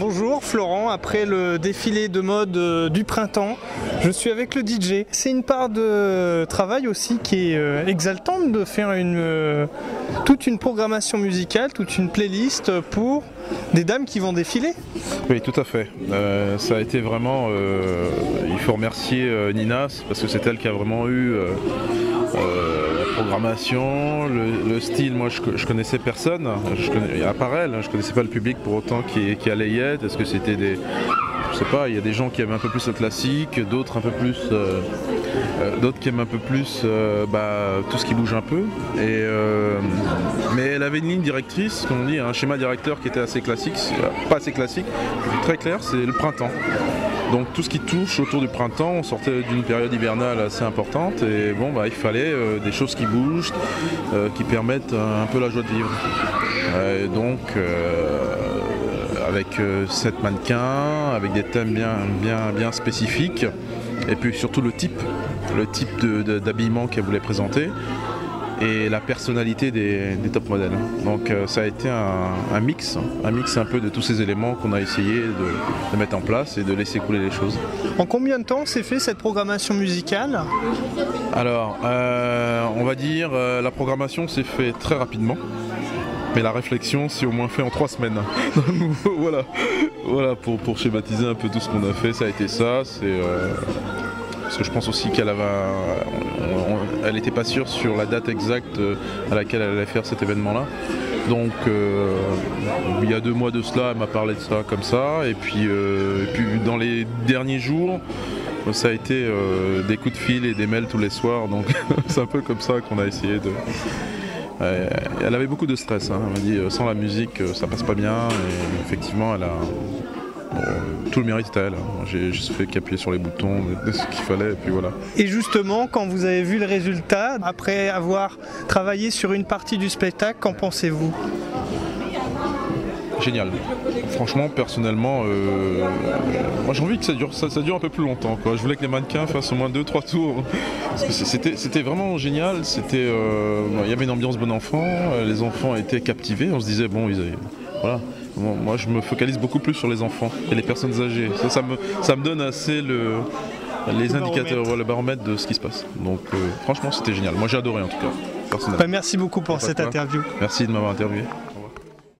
Bonjour Florent, après le défilé de mode du printemps, je suis avec le DJ. C'est une part de travail aussi qui est exaltante de faire toute une programmation musicale, toute une playlist pour des dames qui vont défiler. Oui, tout à fait. Ça a été vraiment, il faut remercier Nina parce que c'est elle qui a vraiment eu la programmation, le style. Moi je connaissais personne, à part elle, je connaissais pas le public pour autant qui allait y être. Est-ce que c'était des... Je sais pas, il y a des gens qui aiment un peu plus le classique, d'autres un peu plus, d'autres qui aiment un peu plus tout ce qui bouge un peu. Mais elle avait une ligne directrice, comme on dit, un schéma directeur qui était assez classique, pas assez classique, très clair, c'est le printemps. Donc tout ce qui touche autour du printemps, on sortait d'une période hivernale assez importante et bon il fallait des choses qui bougent, qui permettent un peu la joie de vivre. Avec 7 mannequins, avec des thèmes bien spécifiques, et puis surtout le type d'habillement qu'elle voulait présenter, et la personnalité des top modèles. Donc ça a été un mix un peu de tous ces éléments qu'on a essayé de mettre en place et de laisser couler les choses. En combien de temps s'est fait cette programmation musicale? Alors, on va dire, la programmation s'est fait très rapidement. Mais la réflexion, c'est au moins fait en 3 semaines. Voilà pour schématiser un peu tout ce qu'on a fait, ça a été ça. Parce que je pense aussi qu'elle n'était pas sûre sur la date exacte à laquelle elle allait faire cet événement-là. Donc il y a 2 mois de cela, elle m'a parlé de ça comme ça. Et puis dans les derniers jours, ça a été des coups de fil et des mails tous les soirs. Donc c'est un peu comme ça qu'on a essayé de... Elle avait beaucoup de stress, hein. Elle m'a dit sans la musique ça passe pas bien, et effectivement elle a tout le mérite à elle. J'ai juste fait qu'appuyer sur les boutons de ce qu'il fallait et puis voilà. Et justement, quand vous avez vu le résultat, après avoir travaillé sur une partie du spectacle, qu'en pensez-vous? Génial. Franchement, personnellement, moi j'ai envie que ça dure un peu plus longtemps, quoi. Je voulais que les mannequins fassent au moins 2-3 tours. Parce que c'était vraiment génial. Il y avait une ambiance bon enfant. Les enfants étaient captivés. On se disait voilà. Moi je me focalise beaucoup plus sur les enfants et les personnes âgées. Ça me donne assez les indicateurs, le baromètre de ce qui se passe. Donc franchement c'était génial. Moi j'ai adoré en tout cas, personnellement. Merci beaucoup pour cette interview. Merci de m'avoir interviewé.